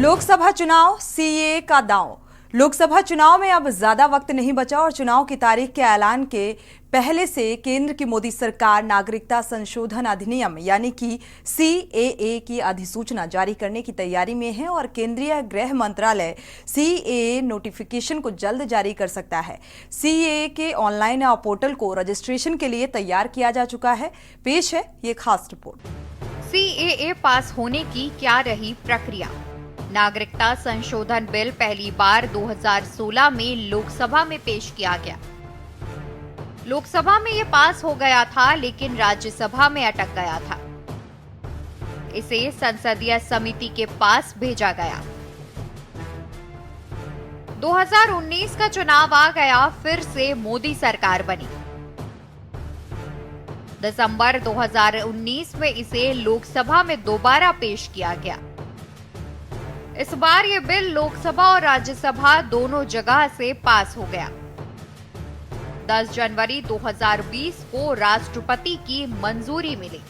लोकसभा चुनाव सीएए का दांव। लोकसभा चुनाव में अब ज्यादा वक्त नहीं बचा और चुनाव की तारीख के ऐलान के पहले से केंद्र की मोदी सरकार नागरिकता संशोधन अधिनियम यानी कि सीएए की अधिसूचना जारी करने की तैयारी में है और केंद्रीय गृह मंत्रालय सीएए नोटिफिकेशन को जल्द जारी कर सकता है। सीएए के ऑनलाइन पोर्टल को रजिस्ट्रेशन के लिए तैयार किया जा चुका है। पेश है ये खास रिपोर्ट। सीएए पास होने की क्या रही प्रक्रिया? नागरिकता संशोधन बिल पहली बार 2016 में लोकसभा में पेश किया गया। लोकसभा में ये पास हो गया था, लेकिन राज्यसभा में अटक गया था। इसे संसदीय समिति के पास भेजा गया। 2019 का चुनाव आ गया, फिर से मोदी सरकार बनी। दिसंबर 2019 में इसे लोकसभा में दोबारा पेश किया गया। इस बार ये बिल लोकसभा और राज्यसभा दोनों जगह से पास हो गया। 10 जनवरी 2020 को राष्ट्रपति की मंजूरी मिली।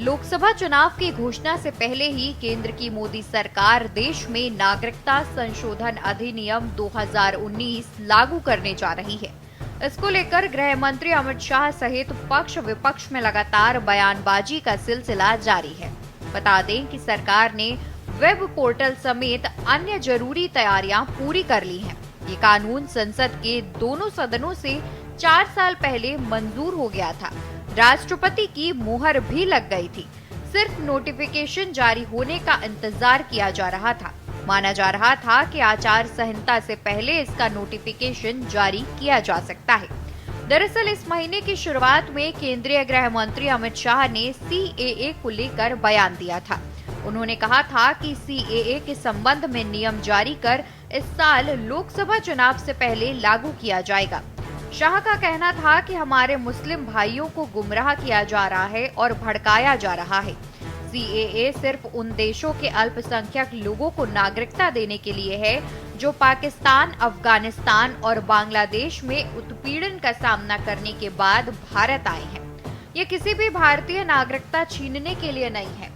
लोकसभा चुनाव की घोषणा से पहले ही केंद्र की मोदी सरकार देश में नागरिकता संशोधन अधिनियम 2019 लागू करने जा रही है। इसको लेकर गृह मंत्री अमित शाह सहित पक्ष विपक्ष में लगातार बयानबाजी का सिलसिला जारी है। बता दें कि सरकार ने वेब पोर्टल समेत अन्य जरूरी तैयारियां पूरी कर ली हैं। ये कानून संसद के दोनों सदनों से 4 साल पहले मंजूर हो गया था। राष्ट्रपति की मुहर भी लग गई थी। सिर्फ नोटिफिकेशन जारी होने का इंतजार किया जा रहा था। माना जा रहा था कि आचार संहिता से पहले इसका नोटिफिकेशन जारी किया जा सकता है। दरअसल इस महीने की शुरुआत में केंद्रीय गृह मंत्री अमित शाह ने सीएए को लेकर बयान दिया था। उन्होंने कहा था कि सीएए के संबंध में नियम जारी कर इस साल लोकसभा चुनाव से पहले लागू किया जाएगा। शाह का कहना था कि हमारे मुस्लिम भाइयों को गुमराह किया जा रहा है और भड़काया जा रहा है। सीएए सिर्फ उन देशों के अल्पसंख्यक लोगों को नागरिकता देने के लिए है जो पाकिस्तान, अफगानिस्तान और बांग्लादेश में उत्पीड़न का सामना करने के बाद भारत आए हैं। ये किसी भी भारतीय नागरिकता छीनने के लिए नहीं है।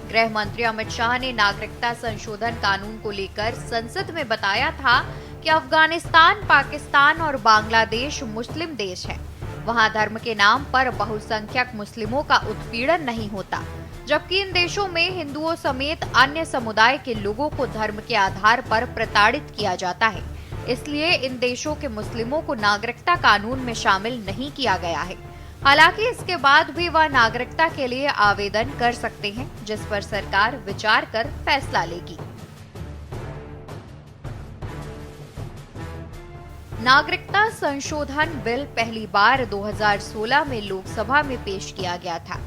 गृह मंत्री अमित शाह ने नागरिकता संशोधन कानून को लेकर संसद में बताया था कि अफगानिस्तान, पाकिस्तान और बांग्लादेश मुस्लिम देश हैं। वहां धर्म के नाम पर बहुसंख्यक मुस्लिमों का उत्पीड़न नहीं होता, जबकि इन देशों में हिंदुओं समेत अन्य समुदाय के लोगों को धर्म के आधार पर प्रताड़ित किया जाता है। इसलिए इन देशों के मुस्लिमों को नागरिकता कानून में शामिल नहीं किया गया है। हालांकि इसके बाद भी वह नागरिकता के लिए आवेदन कर सकते हैं, जिस पर सरकार विचार कर फैसला लेगी। नागरिकता संशोधन बिल पहली बार 2016 में लोकसभा में पेश किया गया था।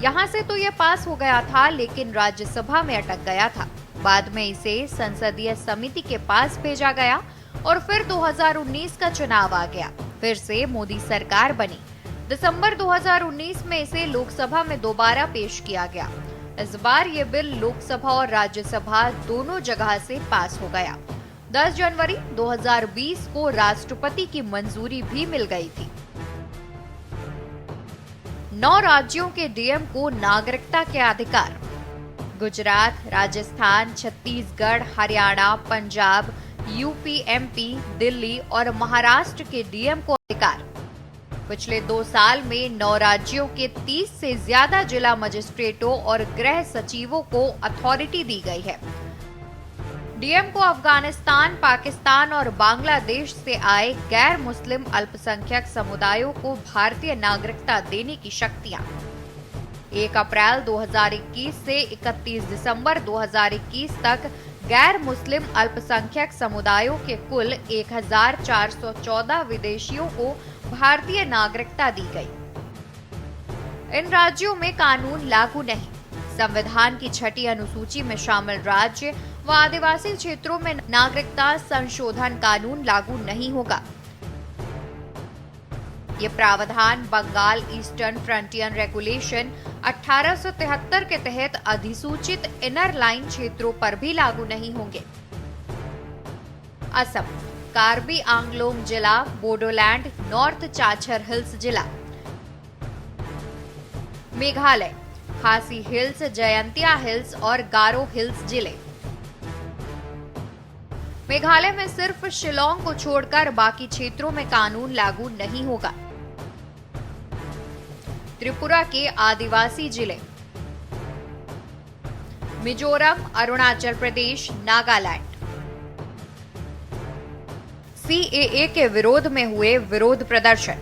यहां से तो यह पास हो गया था, लेकिन राज्यसभा में अटक गया था। बाद में इसे संसदीय समिति के पास भेजा गया और फिर 2019 का चुनाव आ गया। फिर से मोदी सरकार बनी। दिसंबर 2019 में इसे लोकसभा में दोबारा पेश किया गया। इस बार ये बिल लोकसभा और राज्यसभा दोनों जगह से पास हो गया। 10 जनवरी 2020 को राष्ट्रपति की मंजूरी भी मिल गई थी। 9 राज्यों के डीएम को नागरिकता के अधिकार। गुजरात, राजस्थान, छत्तीसगढ़, हरियाणा, पंजाब, यूपी, एमपी, दिल्ली और महाराष्ट्र के डीएम को अधिकार। पिछले 2 साल में 9 राज्यों के 30 से ज्यादा जिला मजिस्ट्रेटों और गृह सचिवों को अथॉरिटी दी गई है। डीएम को अफगानिस्तान, पाकिस्तान और बांग्लादेश से आए गैर मुस्लिम अल्पसंख्यक समुदायों को भारतीय नागरिकता देने की शक्तियां। 1 अप्रैल 2021 से 31 दिसंबर 2021 तक गैर मुस्लिम अल्पसंख्यक समुदायों के कुल 1414 विदेशियों को भारतीय नागरिकता दी गई। इन राज्यों में कानून लागू नहीं। संविधान की 6ठी अनुसूची में शामिल राज्य व आदिवासी क्षेत्रों में नागरिकता संशोधन कानून लागू नहीं होगा। ये प्रावधान बंगाल ईस्टर्न फ्रंटियर रेगुलेशन 1873 के तहत अधिसूचित इनर लाइन क्षेत्रों पर भी लागू नहीं होंगे। असम कार्बी आंगलोंग जिला, बोडोलैंड, नॉर्थ चाचर हिल्स जिला। मेघालय, खासी हिल्स, जयंतिया हिल्स और गारो हिल्स जिले। मेघालय में सिर्फ शिलोंग को छोड़कर बाकी क्षेत्रों में कानून लागू नहीं होगा। त्रिपुरा के आदिवासी जिले, मिजोरम, अरुणाचल प्रदेश, नागालैंड। सीएए के विरोध में हुए विरोध प्रदर्शन।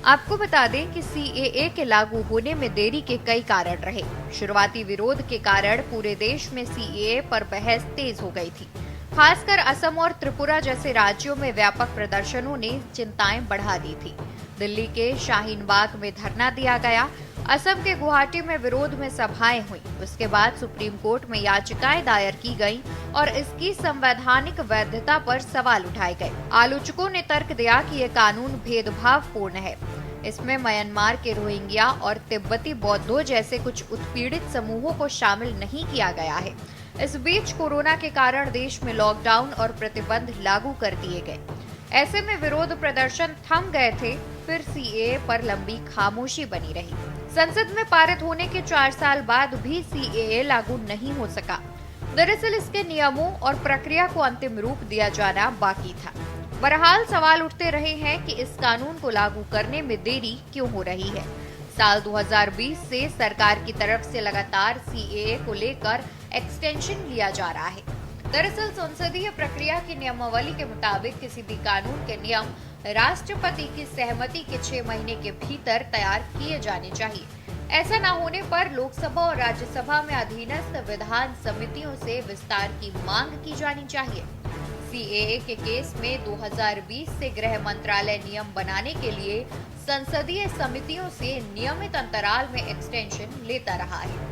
आपको बता दें कि सीएए के लागू होने में देरी के कई कारण रहे। शुरुआती विरोध के कारण पूरे देश में सीएए पर बहस तेज हो गई थी। खासकर असम और त्रिपुरा जैसे राज्यों में व्यापक प्रदर्शनों ने चिंताएं बढ़ा दी थी। दिल्ली के शाहीन बाग में धरना दिया गया। असम के गुवाहाटी में विरोध में सभाएं हुई। उसके बाद सुप्रीम कोर्ट में याचिकाएं दायर की गईं और इसकी संवैधानिक वैधता पर सवाल उठाए गए। आलोचकों ने तर्क दिया कि ये कानून भेदभावपूर्ण है। इसमें म्यांमार के रोहिंग्या और तिब्बती बौद्धों जैसे कुछ उत्पीड़ित समूहों को शामिल नहीं किया गया है। इस बीच कोरोना के कारण देश में लॉकडाउन और प्रतिबंध लागू कर दिए गए। ऐसे में विरोध प्रदर्शन थम गए थे। फिर सीएए पर लंबी खामोशी बनी रही। संसद में पारित होने के 4 साल बाद भी सीएए लागू नहीं हो सका। दरअसल इसके नियमों और प्रक्रिया को अंतिम रूप दिया जाना बाकी था। बहरहाल सवाल उठते रहे हैं कि इस कानून को लागू करने में देरी क्यों हो रही है। साल 2020 से सरकार की तरफ से लगातार सीएए को लेकर एक्सटेंशन लिया जा रहा है। दरअसल संसदीय प्रक्रिया की नियमावली के मुताबिक किसी भी कानून के नियम राष्ट्रपति की सहमति के 6 महीने के भीतर तैयार किए जाने चाहिए। ऐसा न होने पर लोकसभा और राज्यसभा में अधीनस्थ विधान समितियों से विस्तार की मांग की जानी चाहिए। सीएए के केस में 2020 से गृह मंत्रालय नियम बनाने के लिए संसदीय समितियों से नियमित अंतराल में एक्सटेंशन लेता रहा है।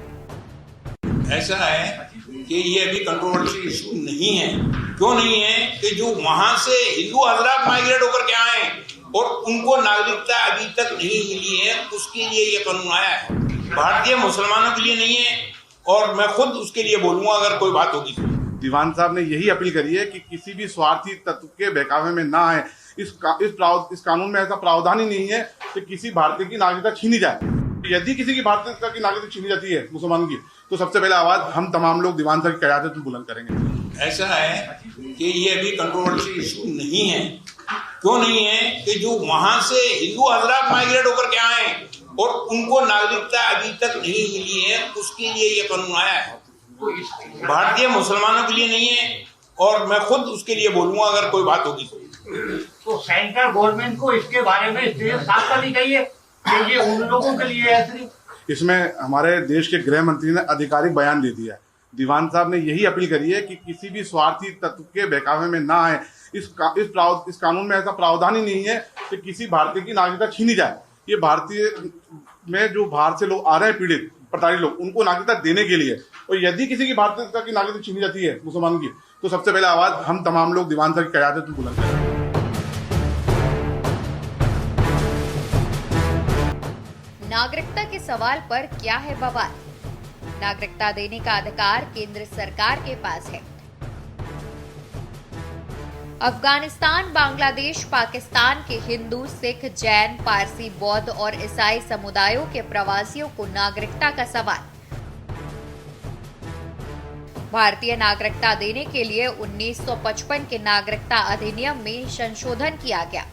ऐसा है कि ये अभी कंट्रोवर्शियल इशू नहीं है। क्यों नहीं है कि जो वहां से हिंदू हजरात माइग्रेट होकर के आए और उनको नागरिकता अभी तक नहीं मिली है, उसके लिए ये कानून आया है। भारतीय मुसलमानों के लिए नहीं है और मैं खुद उसके लिए बोलूंगा अगर कोई बात होगी तो। दीवान साहब ने यही अपील करी है कि किसी भी स्वार्थी तत्व के बहकावे में ना आए। इस कानून में ऐसा प्रावधान ही नहीं है कि किसी भारतीय की नागरिकता छीनी जाए। यदि किसी की भारतीयता की नागरिकता छीनी जाती है मुसलमान की, तो सबसे पहले आवाज हम तमाम लोग दीवान साहब की क़यादत में बुलंद करेंगे। ऐसा है कि ये अभी कंट्रोवर्शियल इशू नहीं है। क्यों नहीं है कि जो वहां से हिंदू हजरात माइग्रेट होकर के आए और उनको नागरिकता अभी तक नहीं मिली है, उसके लिए ये कानून आया है। भारतीय मुसलमानों के लिए नहीं है और मैं खुद उसके लिए बोलूंगा अगर कोई बात होगी तो सेंट्रल गवर्नमेंट को इसके बारे में साफ करनी चाहिए कि ये उन लोगों के लिए है। इसमें हमारे देश के गृह मंत्री ने आधिकारिक बयान दे दिया है। दीवान साहब ने यही अपील करी है कि किसी भी स्वार्थी तत्व के बहकावे में ना आए। इस कानून में ऐसा प्रावधान ही नहीं है कि किसी भारतीय की नागरिकता छीनी जाए। ये भारतीय में जो बाहर से लोग आ रहे हैं, पीड़ित प्रताड़ित लोग, उनको नागरिकता देने के लिए। और यदि किसी की भारतीयता की नागरिकता छीनी जाती है मुसलमान की, तो सबसे पहले आवाज हम तमाम लोग दीवान साहब की क़यादत में बुलंद करेंगे। नागरिकता के सवाल पर क्या है बवाल? नागरिकता देने का अधिकार केंद्र सरकार के पास है। अफगानिस्तान, बांग्लादेश, पाकिस्तान के हिंदू, सिख, जैन, पारसी, बौद्ध और ईसाई समुदायों के प्रवासियों को नागरिकता का सवाल। भारतीय नागरिकता देने के लिए 1955 के नागरिकता अधिनियम में संशोधन किया गया।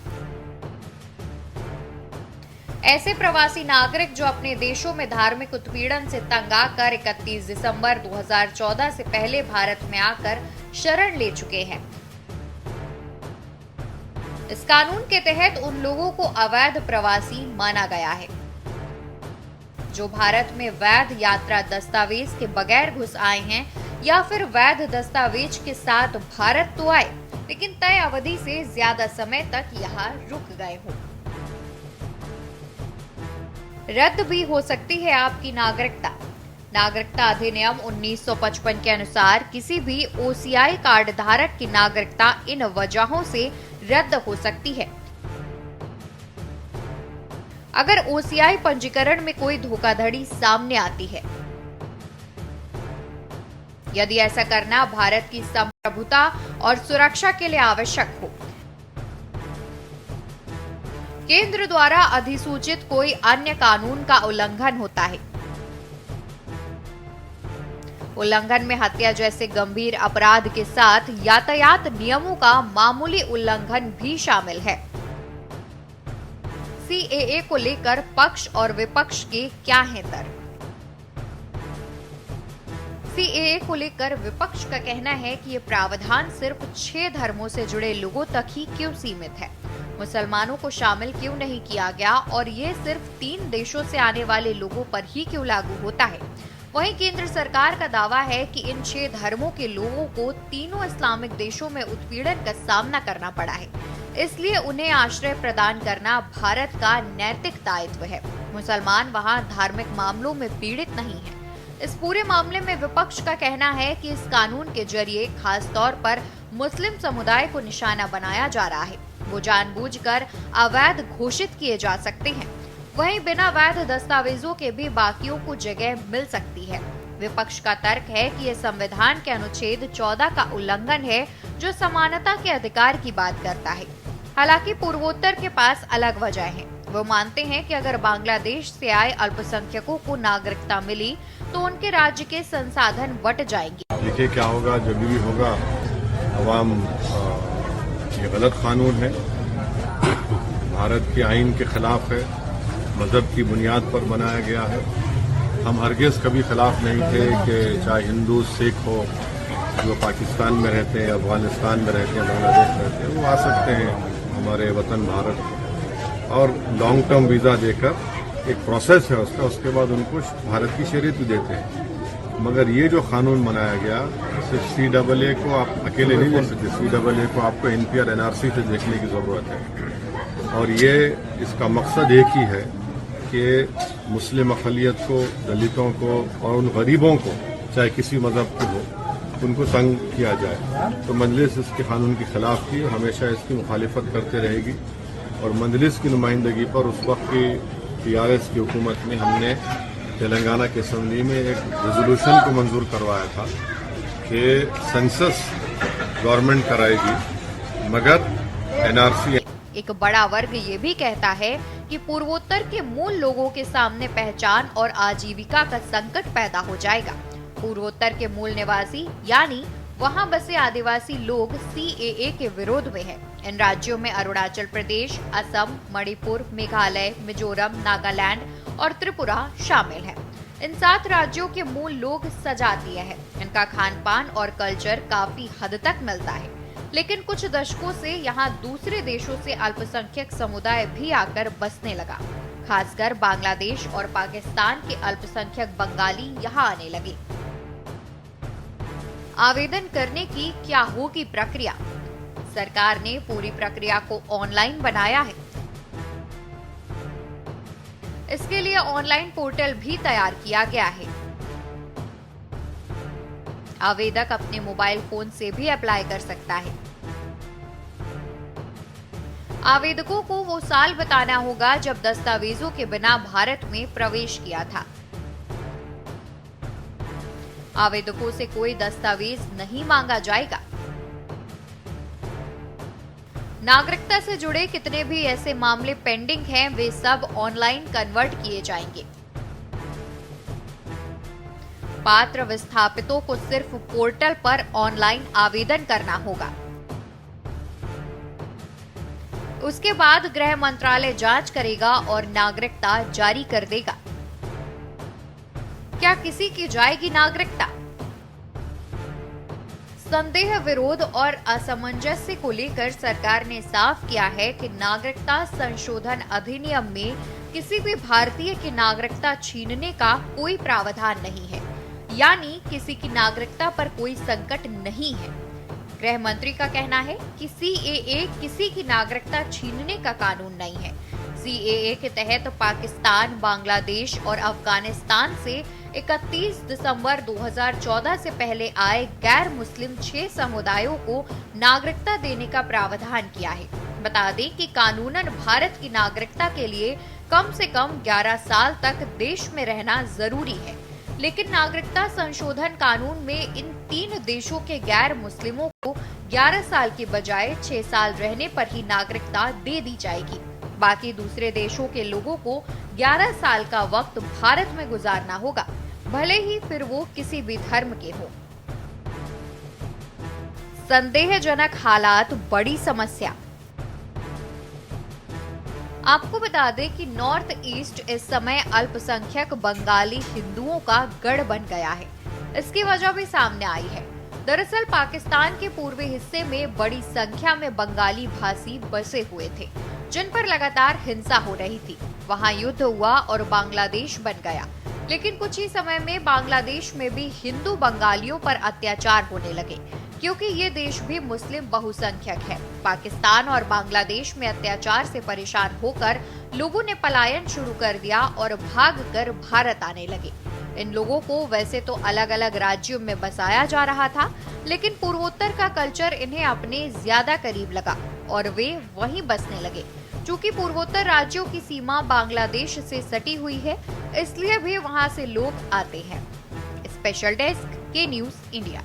ऐसे प्रवासी नागरिक जो अपने देशों में धार्मिक उत्पीड़न से तंग आकर 31 दिसंबर 2014 से पहले भारत में आकर शरण ले चुके हैं। इस कानून के तहत उन लोगों को अवैध प्रवासी माना गया है जो भारत में वैध यात्रा दस्तावेज के बगैर घुस आए हैं या फिर वैध दस्तावेज के साथ भारत तो आए लेकिन तय अवधि से ज्यादा समय तक यहाँ रुक गए हों। रद्द भी हो सकती है आपकी नागरिकता। नागरिकता अधिनियम 1955 के अनुसार किसी भी ओसीआई कार्ड धारक की नागरिकता इन वजहों से रद्द हो सकती है। अगर ओसीआई पंजीकरण में कोई धोखाधड़ी सामने आती है यदि ऐसा करना भारत की संप्रभुता और सुरक्षा के लिए आवश्यक हो। केंद्र द्वारा अधिसूचित कोई अन्य कानून का उल्लंघन होता है। उल्लंघन में हत्या जैसे गंभीर अपराध के साथ यातायात नियमों का मामूली उल्लंघन भी शामिल है। सीएए को लेकर पक्ष और विपक्ष के क्या हैं तर्क? सीएए को लेकर विपक्ष का कहना है कि ये प्रावधान सिर्फ 6 धर्मों से जुड़े लोगों तक ही क्यों सीमित है, मुसलमानों को शामिल क्यों नहीं किया गया और ये सिर्फ 3 देशों से आने वाले लोगों पर ही क्यों लागू होता है। वहीं केंद्र सरकार का दावा है कि इन 6 धर्मों के लोगों को तीनों इस्लामिक देशों में उत्पीड़न का सामना करना पड़ा है, इसलिए उन्हें आश्रय प्रदान करना भारत का नैतिक दायित्व है। मुसलमान वहां धार्मिक मामलों में पीड़ित नहीं है। इस पूरे मामले में विपक्ष का कहना है कि इस कानून के जरिए खास तौर पर मुस्लिम समुदाय को निशाना बनाया जा रहा है। वो जानबूझकर अवैध घोषित किए जा सकते हैं। वहीं बिना वैध दस्तावेजों के भी बाकियों को जगह मिल सकती है। विपक्ष का तर्क है कि यह संविधान के अनुच्छेद 14 का उल्लंघन है, जो समानता के अधिकार की बात करता है। हालांकि पूर्वोत्तर के पास अलग वजह है। वो मानते हैं कि अगर बांग्लादेश से आए अल्पसंख्यकों को नागरिकता मिली तो उनके राज्य के संसाधन बट जाएंगे। देखिए क्या होगा, जब भी होगा अवाम, ये गलत कानून है, भारत के आईन के खिलाफ है, मजहब की बुनियाद पर बनाया गया है। हम हरगिज़ कभी खिलाफ नहीं थे कि चाहे हिंदू सिख हो जो पाकिस्तान में रहते हैं, अफगानिस्तान में रहते हैं, बांग्लादेश में रहते हैं, वो आ सकते हैं हमारे वतन भारत और लॉन्ग टर्म वीज़ा देकर एक प्रोसेस है उसका, उसके बाद उनको भारत की शरीयत भी देते हैं। मगर ये जो कानून बनाया गया, सिर्फ CAA को आप अकेले नहीं ले सकते। CAA को आपको NPR NRC से देखने की ज़रूरत है और ये इसका मकसद एक ही है कि मुस्लिम अक़लियत को, दलितों को और उन गरीबों को, चाहे किसी मज़हब के हो, उनको तंग किया जाए। तो मजलिस इसके कानून के खिलाफ थी और हमेशा इसकी मुखालिफत करते रहेगी। और मजलिस की नुमाइंदगी पर उस वक्त की TRS की हुकूमत में हमने तेलंगाना के असम्बली में एक रेजोल्यूशन को मंजूर करवाया था कि सेंसस गवर्नमेंट कराएगी मगर NRC। एक बड़ा वर्ग ये भी कहता है कि पूर्वोत्तर के मूल लोगों के सामने पहचान और आजीविका का संकट पैदा हो जाएगा। पूर्वोत्तर के मूल निवासी यानी वहां बसे आदिवासी लोग CAA के विरोध में हैं। इन राज्यों में अरुणाचल प्रदेश, असम, मणिपुर, मेघालय, मिजोरम, नागालैंड और त्रिपुरा शामिल हैं। इन 7 राज्यों के मूल लोग सजातीय हैं। इनका खान पान और कल्चर काफी हद तक मिलता है, लेकिन कुछ दशकों से यहाँ दूसरे देशों से अल्पसंख्यक समुदाय भी आकर बसने लगा। खासकर बांग्लादेश और पाकिस्तान के अल्पसंख्यक बंगाली यहाँ आने लगे। आवेदन करने की क्या होगी प्रक्रिया? सरकार ने पूरी प्रक्रिया को ऑनलाइन बनाया है। इसके लिए ऑनलाइन पोर्टल भी तैयार किया गया है। आवेदक अपने मोबाइल फोन से भी अप्लाई कर सकता है। आवेदकों को वो साल बताना होगा जब दस्तावेजों के बिना भारत में प्रवेश किया था। आवेदकों से कोई दस्तावेज नहीं मांगा जाएगा। नागरिकता से जुड़े कितने भी ऐसे मामले पेंडिंग हैं, वे सब ऑनलाइन कन्वर्ट किए जाएंगे। पात्र विस्थापितों को सिर्फ पोर्टल पर ऑनलाइन आवेदन करना होगा। उसके बाद गृह मंत्रालय जांच करेगा और नागरिकता जारी कर देगा। क्या किसी की जाएगी नागरिकता? संदेह, विरोध और असमंजस्य को लेकर सरकार ने साफ किया है कि नागरिकता संशोधन अधिनियम में किसी भी भारतीय की नागरिकता छीनने का कोई प्रावधान नहीं है, यानी किसी की नागरिकता पर कोई संकट नहीं है। गृह मंत्री का कहना है कि CAA किसी की नागरिकता छीनने का कानून नहीं है। CAA के तहत पाकिस्तान, बांग्लादेश और अफगानिस्तान से 31 दिसंबर 2014 से पहले आए गैर मुस्लिम 6 समुदायों को नागरिकता देने का प्रावधान किया है। बता दें कि कानूनन भारत की नागरिकता के लिए कम से कम 11 साल तक देश में रहना जरूरी है। लेकिन नागरिकता संशोधन कानून में इन 3 देशों के गैर मुस्लिमों को 11 साल के बजाय 6 साल रहने पर ही नागरिकता दे दी जाएगी। बाकी दूसरे देशों के लोगों को 11 साल का वक्त भारत में गुजारना होगा, भले ही फिर वो किसी भी धर्म के हों। संदेहजनक हालात, बड़ी समस्या। आपको बता दें कि नॉर्थ ईस्ट इस समय अल्पसंख्यक बंगाली हिंदुओं का गढ़ बन गया है। इसकी वजह भी सामने आई है। दरअसल पाकिस्तान के पूर्वी हिस्से में बड़ी संख्या में बंगाली भाषी बसे हुए थे, जिन पर लगातार हिंसा हो रही थी। वहां युद्ध हुआ और बांग्लादेश बन गया, लेकिन कुछ ही समय में बांग्लादेश में भी हिंदू बंगालियों पर अत्याचार होने लगे, क्योंकि ये देश भी मुस्लिम बहुसंख्यक है। पाकिस्तान और बांग्लादेश में अत्याचार से परेशान होकर लोगों ने पलायन शुरू कर दिया और भागकर भारत आने लगे। इन लोगों को वैसे तो अलग अलग राज्यों में बसाया जा रहा था, लेकिन पूर्वोत्तर का कल्चर इन्हें अपने ज्यादा करीब लगा और वे वहीं बसने लगे। चूंकि पूर्वोत्तर राज्यों की सीमा बांग्लादेश से सटी हुई है, इसलिए भी वहां से लोग आते हैं। स्पेशल डेस्क, के न्यूज़, इंडिया।